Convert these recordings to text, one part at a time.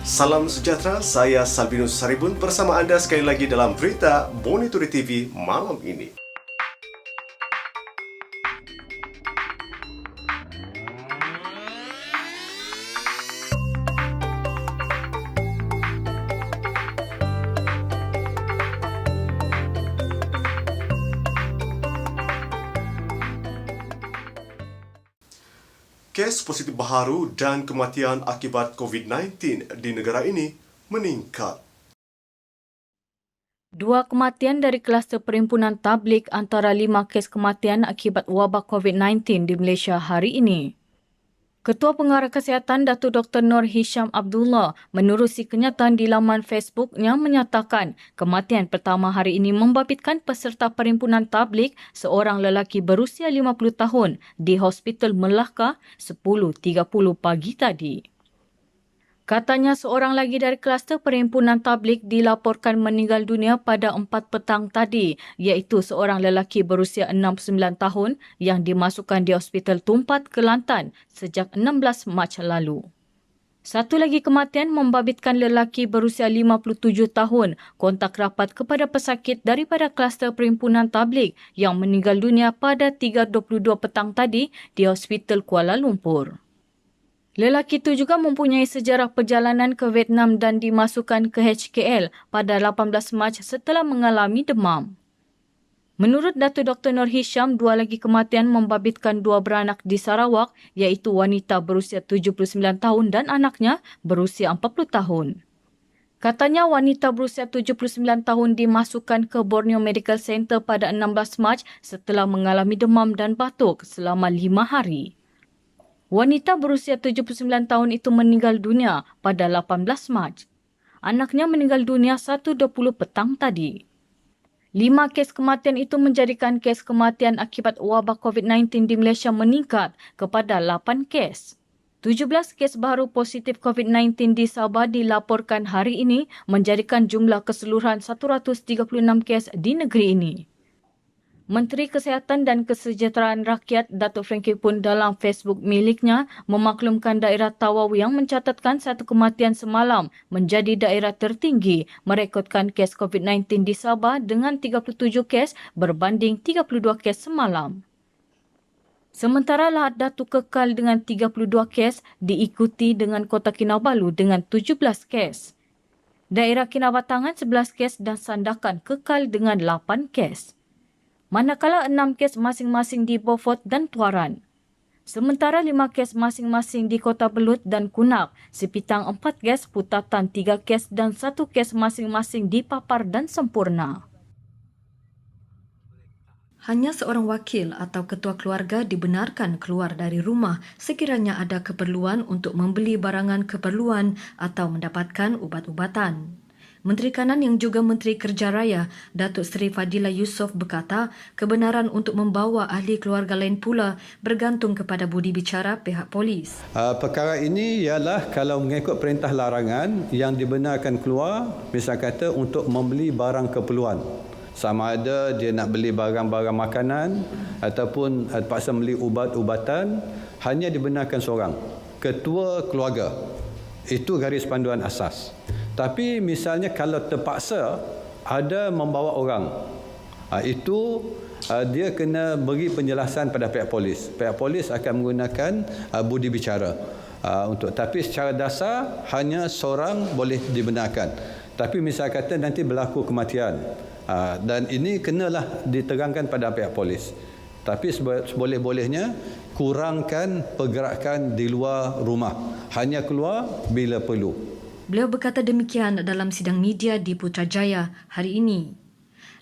Salam sejahtera, saya Salvinus Saribun bersama anda sekali lagi dalam berita Monitori TV malam ini. Kes positif baharu dan kematian akibat COVID-19 di negara ini meningkat. Dua kematian dari kluster perhimpunan tabligh antara 5 kes kematian akibat wabak COVID-19 di Malaysia hari ini. Ketua Pengarah Kesihatan Datuk Dr. Noor Hisham Abdullah menerusi kenyataan di laman Facebooknya menyatakan kematian pertama hari ini membabitkan peserta perhimpunan tabligh seorang lelaki berusia 50 tahun di Hospital Melaka 10.30 pagi tadi. Katanya seorang lagi dari kluster perhimpunan tabligh dilaporkan meninggal dunia pada 4 petang tadi, iaitu seorang lelaki berusia 69 tahun yang dimasukkan di Hospital Tumpat, Kelantan sejak 16 Mac lalu. Satu lagi kematian membabitkan lelaki berusia 57 tahun, kontak rapat kepada pesakit daripada kluster perhimpunan tabligh yang meninggal dunia pada 3.22 petang tadi di Hospital Kuala Lumpur. Lelaki itu juga mempunyai sejarah perjalanan ke Vietnam dan dimasukkan ke HKL pada 18 Mac setelah mengalami demam. Menurut Datuk Dr. Noor Hisham, dua lagi kematian membabitkan dua beranak di Sarawak, iaitu wanita berusia 79 tahun dan anaknya berusia 40 tahun. Katanya wanita berusia 79 tahun dimasukkan ke Borneo Medical Center pada 16 Mac setelah mengalami demam dan batuk selama 5 hari. Wanita berusia 79 tahun itu meninggal dunia pada 18 Mac. Anaknya meninggal dunia 1.20 petang tadi. 5 kes kematian itu menjadikan kes kematian akibat wabak COVID-19 di Malaysia meningkat kepada 8 kes. 17 kes baru positif COVID-19 di Sabah dilaporkan hari ini menjadikan jumlah keseluruhan 136 kes di negeri ini. Menteri Kesihatan dan Kesejahteraan Rakyat Datuk Frankie pun dalam Facebook miliknya memaklumkan daerah Tawau yang mencatatkan satu kematian semalam menjadi daerah tertinggi merekodkan kes COVID-19 di Sabah dengan 37 kes berbanding 32 kes semalam. Sementara Lahad Datu kekal dengan 32 kes diikuti dengan Kota Kinabalu dengan 17 kes. Daerah Kinabatangan 11 kes dan Sandakan kekal dengan 8 kes. Manakala 6 kes masing-masing di Beaufort dan Tuaran. Sementara 5 kes masing-masing di Kota Belud dan Kunak, Sipitang 4 kes, Putatan 3 kes dan 1 kes masing-masing di Papar dan Sempurna. Hanya seorang wakil atau ketua keluarga dibenarkan keluar dari rumah sekiranya ada keperluan untuk membeli barangan keperluan atau mendapatkan ubat-ubatan. Menteri Kanan yang juga Menteri Kerja Raya, Datuk Seri Fadilah Yusof berkata, kebenaran untuk membawa ahli keluarga lain pula bergantung kepada budi bicara pihak polis. Perkara ini ialah kalau mengikut perintah larangan yang dibenarkan keluar, misal kata untuk membeli barang keperluan. Sama ada dia nak beli barang-barang makanan ataupun terpaksa beli ubat-ubatan, hanya dibenarkan seorang, ketua keluarga. Itu garis panduan asas. Tapi misalnya kalau terpaksa ada membawa orang, itu dia kena beri penjelasan pada pihak polis. Pihak polis akan menggunakan budi bicara. Tapi secara dasar hanya seorang boleh dibenarkan. Tapi misal kata nanti berlaku kematian, dan ini kenalah diterangkan pada pihak polis. Tapi seboleh-bolehnya kurangkan pergerakan di luar rumah. Hanya keluar bila perlu. Beliau berkata demikian dalam sidang media di Putrajaya hari ini.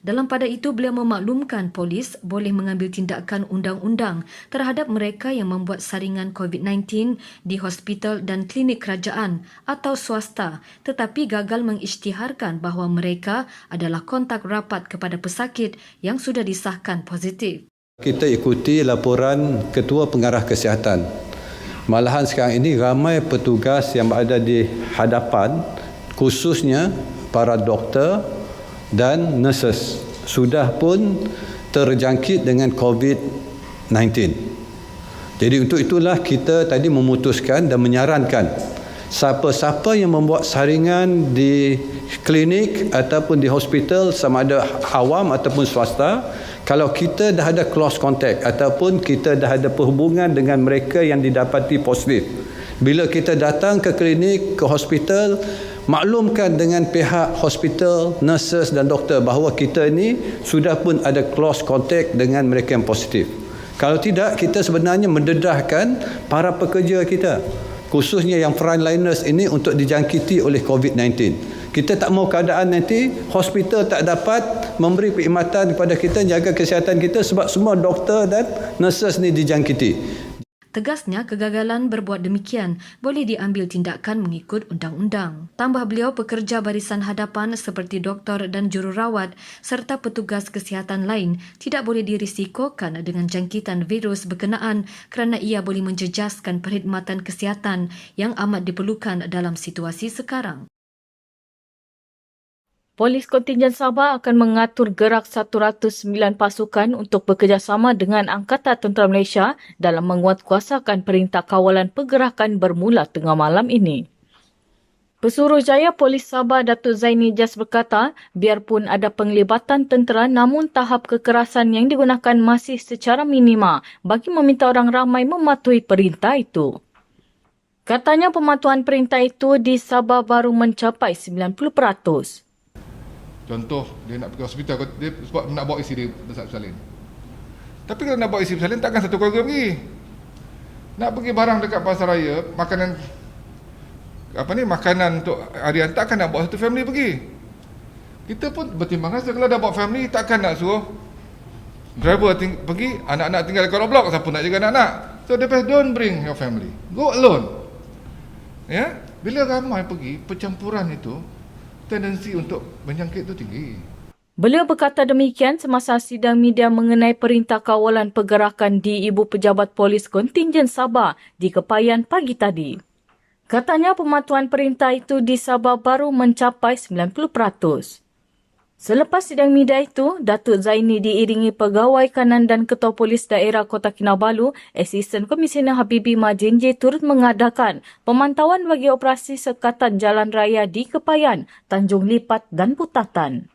Dalam pada itu, beliau memaklumkan polis boleh mengambil tindakan undang-undang terhadap mereka yang membuat saringan COVID-19 di hospital dan klinik kerajaan atau swasta tetapi gagal mengisytiharkan bahawa mereka adalah kontak rapat kepada pesakit yang sudah disahkan positif. Kita ikuti laporan Ketua Pengarah Kesihatan. Malahan sekarang ini ramai petugas yang berada di hadapan, khususnya para doktor dan nurses sudah pun terjangkit dengan COVID-19. Jadi untuk itulah kita tadi memutuskan dan menyarankan siapa-siapa yang membuat saringan di klinik ataupun di hospital sama ada awam ataupun swasta, kalau kita dah ada close contact ataupun kita dah ada perhubungan dengan mereka yang didapati positif, bila kita datang ke klinik, ke hospital, maklumkan dengan pihak hospital, nurses dan doktor bahawa kita ni sudah pun ada close contact dengan mereka yang positif. Kalau tidak, kita sebenarnya mendedahkan para pekerja kita, khususnya yang frontliners ini untuk dijangkiti oleh COVID-19. Kita tak mau keadaan nanti hospital tak dapat memberi perkhidmatan kepada kita, jaga kesihatan kita sebab semua doktor dan nurses ni dijangkiti. Tegasnya, kegagalan berbuat demikian boleh diambil tindakan mengikut undang-undang. Tambah beliau, pekerja barisan hadapan seperti doktor dan jururawat serta petugas kesihatan lain tidak boleh dirisikokan dengan jangkitan virus berkenaan kerana ia boleh menjejaskan perkhidmatan kesihatan yang amat diperlukan dalam situasi sekarang. Polis Kontingen Sabah akan mengatur gerak 109 pasukan untuk bekerjasama dengan Angkatan Tentera Malaysia dalam menguatkuasakan Perintah Kawalan Pergerakan bermula tengah malam ini. Pesuruhjaya Polis Sabah Datuk Zaini Jas berkata, biarpun ada penglibatan tentera namun tahap kekerasan yang digunakan masih secara minima bagi meminta orang ramai mematuhi perintah itu. Katanya pematuhan perintah itu di Sabah baru mencapai 90%. Contoh, dia nak pergi hospital dia sebab nak bawa isteri dia besar bersalin. Tapi kalau nak bawa isteri bersalin, takkan satu keluarga pergi. Nak pergi barang dekat pasar raya, makanan untuk harian, takkan nak bawa satu family pergi. Kita pun bertimbang rasa, kalau dah bawa family, takkan nak suruh driver pergi, anak-anak tinggal dekat blok, siapa nak jaga anak-anak. So the best, don't bring your family, go alone. Ya, bila ramai pergi, percampuran itu, tendensi untuk menjangkit itu tinggi. Beliau berkata demikian semasa sidang media mengenai Perintah Kawalan Pergerakan di Ibu Pejabat Polis Kontingen Sabah di Kepayan pagi tadi. Katanya pematuhan perintah itu di Sabah baru mencapai 90%. Selepas sidang media itu, Datuk Zaini diiringi Pegawai Kanan dan Ketua Polis Daerah Kota Kinabalu, Asisten Komisioner Habibi Majinje turut mengadakan pemantauan bagi operasi sekatan jalan raya di Kepayan, Tanjung Lipat dan Putatan.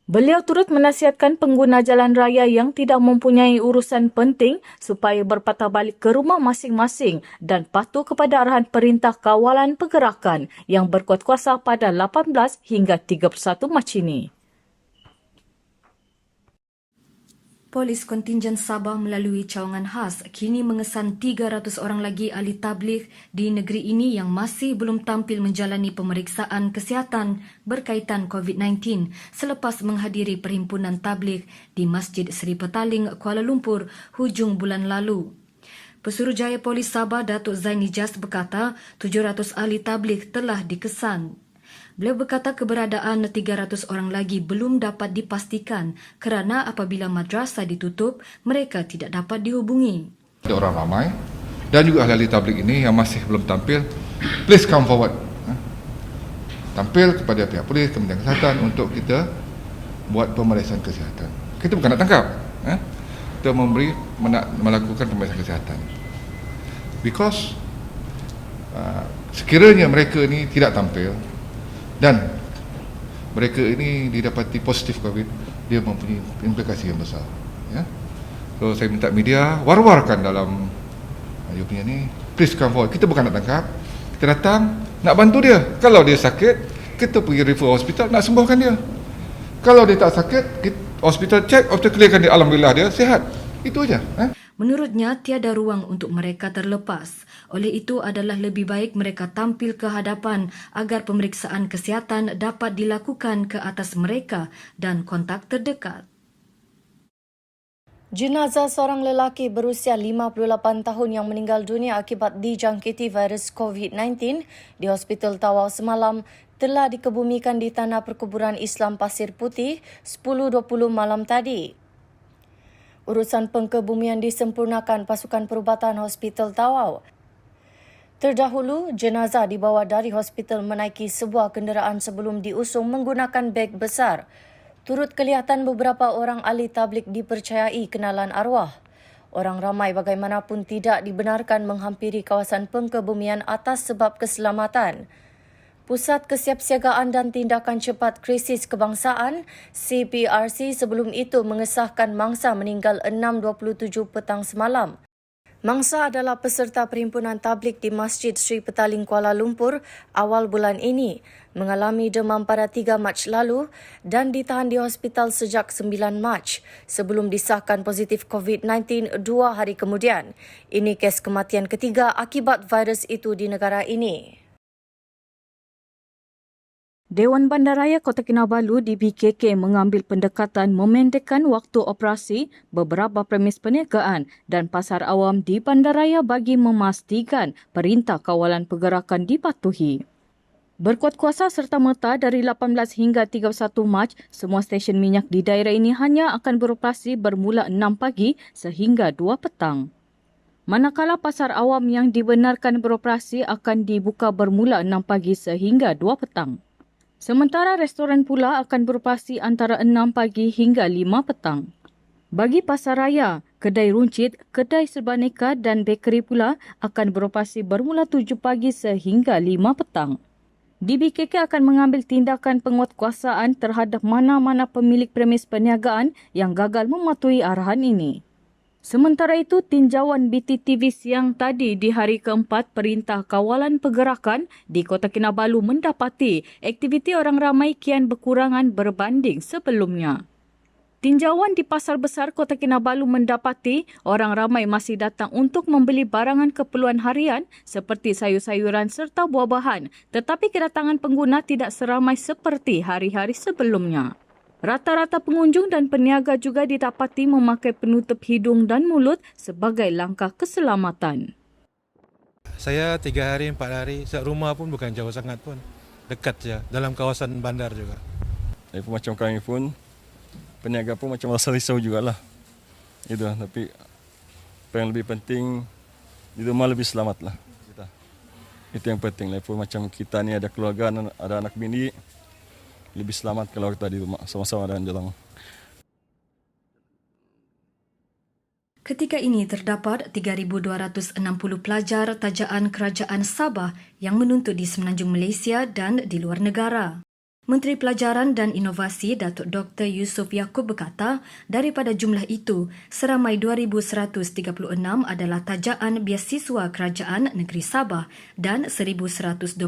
Beliau turut menasihatkan pengguna jalan raya yang tidak mempunyai urusan penting supaya berpatah balik ke rumah masing-masing dan patuh kepada arahan Perintah Kawalan Pergerakan yang berkuat kuasa pada 18 hingga 31 Mac ini. Polis Kontingen Sabah melalui cawangan khas kini mengesan 300 orang lagi ahli tabligh di negeri ini yang masih belum tampil menjalani pemeriksaan kesihatan berkaitan COVID-19 selepas menghadiri perhimpunan tabligh di Masjid Seri Petaling, Kuala Lumpur hujung bulan lalu. Pesuruhjaya Polis Sabah Datuk Zaini Jas berkata 700 ahli tabligh telah dikesan. Beliau berkata keberadaan 300 orang lagi belum dapat dipastikan kerana apabila madrasah ditutup, mereka tidak dapat dihubungi. Ada orang ramai dan juga ahli tabligh ini yang masih belum tampil, please come forward. Tampil kepada pihak polis, Kementerian Kesihatan untuk kita buat pemeriksaan kesihatan. Kita bukan nak tangkap, kita melakukan pemeriksaan kesihatan. Because sekiranya mereka ini tidak tampil, dan mereka ini didapati positif COVID, dia mempunyai implikasi yang besar. Ya? So saya minta media war-warkan dalam you punya ni, please come forward. Kita bukan nak tangkap, kita datang nak bantu dia. Kalau dia sakit, kita pergi refer hospital nak sembuhkan dia. Kalau dia tak sakit, hospital check, hospital clearkan dia, alhamdulillah dia sihat. Itu aja. Menurutnya, tiada ruang untuk mereka terlepas. Oleh itu adalah lebih baik mereka tampil ke hadapan agar pemeriksaan kesihatan dapat dilakukan ke atas mereka dan kontak terdekat. Jenazah seorang lelaki berusia 58 tahun yang meninggal dunia akibat dijangkiti virus COVID-19 di Hospital Tawau semalam telah dikebumikan di Tanah Perkuburan Islam Pasir Putih 10.20 malam tadi. Urusan pengkebumian disempurnakan pasukan perubatan Hospital Tawau. Terdahulu, jenazah dibawa dari hospital menaiki sebuah kenderaan sebelum diusung menggunakan beg besar. Turut kelihatan beberapa orang ahli tabligh dipercayai kenalan arwah. Orang ramai bagaimanapun tidak dibenarkan menghampiri kawasan pengkebumian atas sebab keselamatan. Pusat Kesiapsiagaan dan Tindakan Cepat Krisis Kebangsaan CPRC sebelum itu mengesahkan mangsa meninggal 6.27 petang semalam. Mangsa adalah peserta perhimpunan tablik di Masjid Sri Petaling Kuala Lumpur awal bulan ini, mengalami demam pada 3 Mac lalu dan ditahan di hospital sejak 9 Mac sebelum disahkan positif COVID-19 2 hari kemudian. Ini kes kematian ketiga akibat virus itu di negara ini. Dewan Bandaraya Kota Kinabalu DBKK mengambil pendekatan memendekkan waktu operasi beberapa premis perniagaan dan pasar awam di bandaraya bagi memastikan perintah kawalan pergerakan dipatuhi. Berkuat kuasa serta-merta dari 18 hingga 31 Mac, semua stesen minyak di daerah ini hanya akan beroperasi bermula 6 pagi sehingga 2 petang. Manakala pasar awam yang dibenarkan beroperasi akan dibuka bermula 6 pagi sehingga 2 petang. Sementara restoran pula akan beroperasi antara 6 pagi hingga 5 petang. Bagi pasaraya, kedai runcit, kedai serbaneka dan bekeri pula akan beroperasi bermula 7 pagi sehingga 5 petang. DBKK akan mengambil tindakan penguatkuasaan terhadap mana-mana pemilik premis perniagaan yang gagal mematuhi arahan ini. Sementara itu, tinjauan BTTV siang tadi di hari keempat Perintah Kawalan Pergerakan di Kota Kinabalu mendapati aktiviti orang ramai kian berkurangan berbanding sebelumnya. Tinjauan di Pasar Besar Kota Kinabalu mendapati orang ramai masih datang untuk membeli barangan keperluan harian seperti sayur-sayuran serta buah-bahan, tetapi kedatangan pengguna tidak seramai seperti hari-hari sebelumnya. Rata-rata pengunjung dan peniaga juga didapati memakai penutup hidung dan mulut sebagai langkah keselamatan. Saya 3 hari, 4 hari, rumah pun bukan jauh sangat pun. Dekat saja, dalam kawasan bandar juga. Macam kami pun, peniaga pun macam rasa risau jugalah. Itu, tapi apa yang lebih penting, di rumah lebih selamat lah. Itu yang penting. Macam kita ni ada keluarga, ada anak bini, lebih selamat kalau kita di rumah sama-sama dan jalan. Ketika ini terdapat 3,260 pelajar tajaan Kerajaan Sabah yang menuntut di Semenanjung Malaysia dan di luar negara. Menteri Pelajaran dan Inovasi Datuk Dr. Yusof Yaakob berkata, daripada jumlah itu, seramai 2,136 adalah tajaan biasiswa Kerajaan Negeri Sabah dan 1,124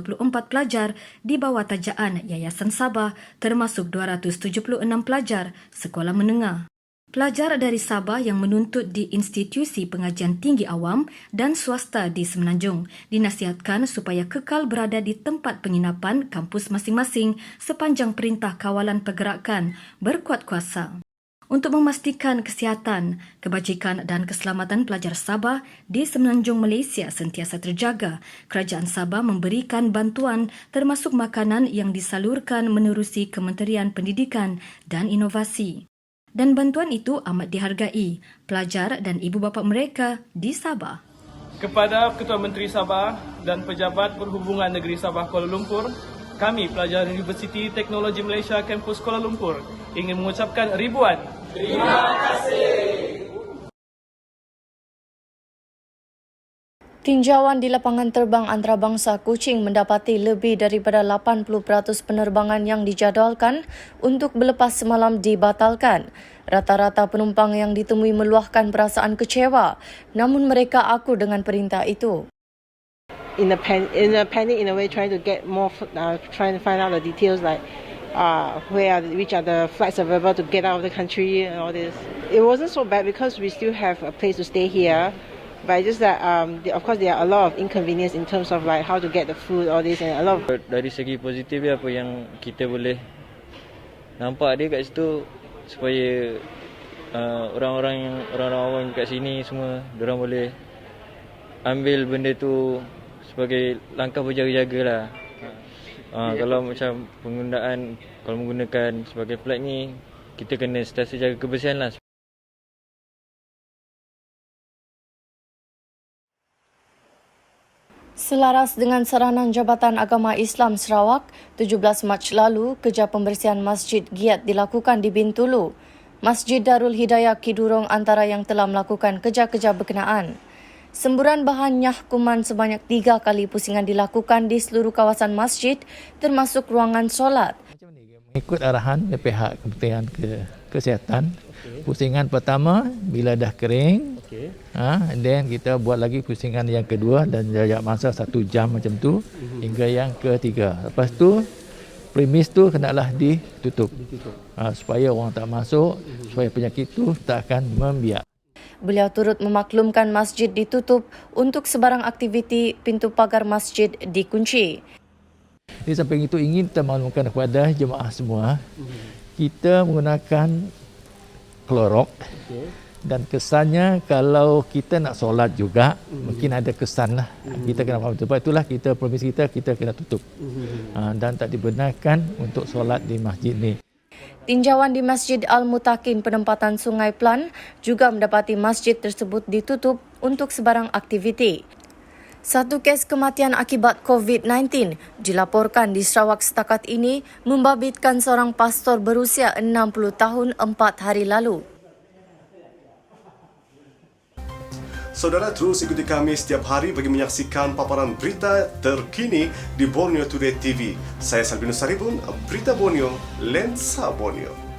pelajar di bawah tajaan Yayasan Sabah termasuk 276 pelajar sekolah menengah. Pelajar dari Sabah yang menuntut di institusi pengajian tinggi awam dan swasta di Semenanjung dinasihatkan supaya kekal berada di tempat penginapan kampus masing-masing sepanjang Perintah Kawalan Pergerakan berkuat kuasa. Untuk memastikan kesihatan, kebajikan dan keselamatan pelajar Sabah di Semenanjung Malaysia sentiasa terjaga, Kerajaan Sabah memberikan bantuan termasuk makanan yang disalurkan menerusi Kementerian Pendidikan dan Inovasi. Dan bantuan itu amat dihargai pelajar dan ibu bapa mereka di Sabah. Kepada Ketua Menteri Sabah dan Pejabat Perhubungan Negeri Sabah Kuala Lumpur, kami pelajar Universiti Teknologi Malaysia Kampus Kuala Lumpur ingin mengucapkan ribuan terima kasih. Tinjauan di lapangan terbang antarabangsa Kuching mendapati lebih daripada 80% penerbangan yang dijadualkan untuk berlepas semalam dibatalkan. Rata-rata penumpang yang ditemui meluahkan perasaan kecewa, namun mereka akur dengan perintah itu. In a panic, in a way, trying to get more, trying to find out the details like which are the flights available to get out of the country and all this. It wasn't so bad because we still have a place to stay here. But just that, of course, there are a lot of inconvenience in terms of like how to get the food, all this, and a lot of. Dari segi positif apa yang kita boleh nampak dia kat situ supaya orang-orang awam kat sini semua, diorang boleh ambil benda tu sebagai langkah berjaga-jaga lah. Kalau macam kalau menggunakan sebagai flight ni, kita kena sentiasa jaga kebersihan lah. Selaras dengan saranan Jabatan Agama Islam Sarawak, 17 Mac lalu, kerja pembersihan Masjid Giat dilakukan di Bintulu. Masjid Darul Hidayah Kidurong antara yang telah melakukan kerja-kerja berkenaan. Semburan bahan nyahkuman sebanyak 3 kali pusingan dilakukan di seluruh kawasan masjid termasuk ruangan solat. Mengikut arahan pihak Kementerian Kesihatan, pusingan pertama bila dah kering, then kita buat lagi pusingan yang kedua dan jarak masa 1 jam macam tu hingga yang ketiga. Lepas tu premis tu kenalah ditutup supaya orang tak masuk, supaya penyakit tu tak akan membiak. Beliau turut memaklumkan masjid ditutup untuk sebarang aktiviti pintu pagar masjid dikunci. Di samping itu ingin kita maklumkan kepada jemaah semua, kita menggunakan klorok dan kesannya kalau kita nak solat juga mungkin ada kesan lah. Kita kena faham. Sebab itulah kita permisi kita kena tutup dan tak dibenarkan untuk solat di masjid ni. Tinjauan di Masjid Al-Mutakin penempatan Sungai Plan juga mendapati masjid tersebut ditutup untuk sebarang aktiviti. 1 kes kematian akibat COVID-19 dilaporkan di Sarawak setakat ini membabitkan seorang pastor berusia 60 tahun 4 hari lalu. Saudara, terus ikuti kami setiap hari bagi menyaksikan paparan berita terkini di Borneo Today TV. Saya Salvinus Saribun, Berita Borneo, Lensa Borneo.